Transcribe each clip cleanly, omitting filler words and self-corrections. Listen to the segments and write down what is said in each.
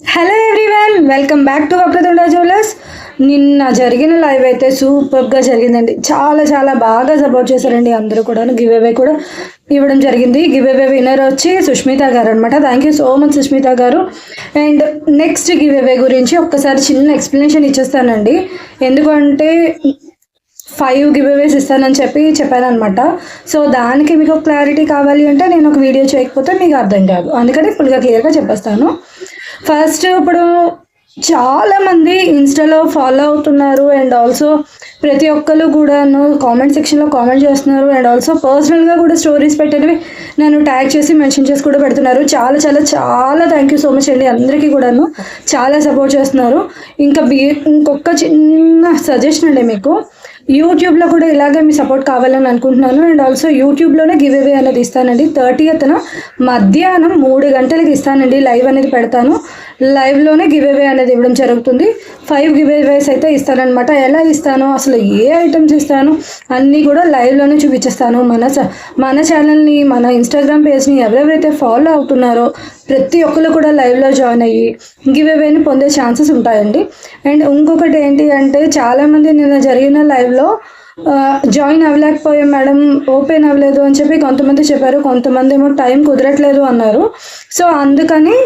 Hello everyone, welcome back to Vakratunda jewellers. నిన్న జరిగిన live అయితే సూపర్గా జరిగిందండి. చాలా చాలా బాగా సపోర్ట్ చేశారండి అందరూ కూడా. గివ్ అవే కూడా ఇవ్వడం జరిగింది. గివ్ అవే విన్నర్ వచ్చి సుష్మిత గారు అనమాట. Thank you so much Sushmita గారు. అండ్ నెక్స్ట్ గివ్ అవే గురించి ఒక్కసారి చిన్న ఎక్స్ప్లెనేషన్ ఇచ్చేస్తానండి. ఎందుకంటే 5 గివ్ అవేస్ ఇస్తానని చెప్పాను అనమాట. సో దానికి మీకు క్లారిటీ కావాలి అంటే నేను ఒక వీడియో చేయకపోతే మీకు అర్థం కాదు. అందుకని ఫుల్గా క్లియర్గా చెప్పేస్తాను. ఫస్ట్ ఇప్పుడు చాలామంది ఇన్స్టాలో ఫాలో అవుతున్నారు అండ్ ఆల్సో ప్రతి ఒక్కరు కూడాను కామెంట్ సెక్షన్లో కామెంట్ చేస్తున్నారు అండ్ ఆల్సో పర్సనల్గా కూడా స్టోరీస్ పెట్టినవి నన్ను ట్యాగ్ చేసి మెన్షన్ చేసి కూడా పెడుతున్నారు. చాలా చాలా చాలా థ్యాంక్ యూ సో మచ్ అండి. అందరికీ కూడాను చాలా సపోర్ట్ చేస్తున్నారు. ఇంకొక చిన్న సజెషన్ అండి, మీకు యూట్యూబ్లో కూడా ఇలాగే మీ సపోర్ట్ కావాలని అనుకుంటున్నాను. అండ్ ఆల్సో యూట్యూబ్లోనే గివ్ అవే అనేది ఇస్తానండి. 30th మధ్యాహ్నం 3 గంటలకి ఇస్తానండి. లైవ్ అనేది పెడతాను. లైవ్లోనే గివ్ అవే అనేది ఇవ్వడం జరుగుతుంది. 5 గివ్ అవేస్ అయితే ఇస్తానన్నమాట. ఎలా ఇస్తాను, అసలు ఏ ఐటమ్స్ ఇస్తాను అన్నీ కూడా లైవ్లోనే చూపించేస్తాను. మన ఛానల్ని, మన ఇన్స్టాగ్రామ్ పేజ్ని ఎవరెవరైతే ఫాలో అవుతున్నారో ప్రతి ఒక్కరు కూడా లైవ్లో జాయిన్ అయ్యి గివ్ అవేని పొందే ఛాన్సెస్ ఉంటాయండి. అండ్ ఇంకొకటి ఏంటి అంటే, చాలామంది నిన్న జరిగిన లైవ్లో జాయిన్ అవ్వలేకపోయాం మేడం, ఓపెన్ అవ్వలేదు అని చెప్పి కొంతమంది చెప్పారు. కొంతమంది ఏమో టైం కుదరట్లేదు అన్నారు. సో అందుకని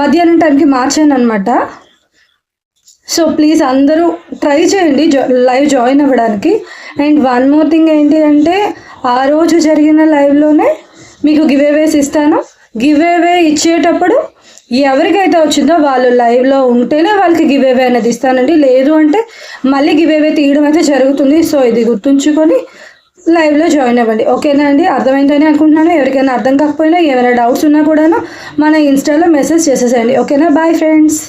మధ్యాహ్నం టైంకి మార్చాను అనమాట. సో ప్లీజ్ అందరూ ట్రై చేయండి లైవ్ జాయిన్ అవ్వడానికి. అండ్ వన్ మోర్ థింగ్ ఏంటి అంటే, ఆ రోజు జరిగిన లైవ్లోనే మీకు గివ్ అవేస్ ఇస్తాను. గివ్ అవే ఇచ్చేటప్పుడు ఎవరికైతే వచ్చిందో వాళ్ళు లైవ్లో ఉంటేనే వాళ్ళకి గివ్ అవే అనేది ఇస్తానండి. లేదు అంటే మళ్ళీ గివ్ అవే తీయడం అయితే జరుగుతుంది. సో ఇది గుర్తుంచుకొని లైవ్లో జాయిన్ అవ్వండి. ఓకేనా అండి? అర్థమైందని అనుకుంటున్నాను. ఎవరికైనా అర్థం కాకపోయినా ఏమైనా డౌట్స్ ఉన్నా కూడాను మన ఇన్స్టాలో మెసేజ్ చేసేసేయండి. ఓకేనా? Bye friends.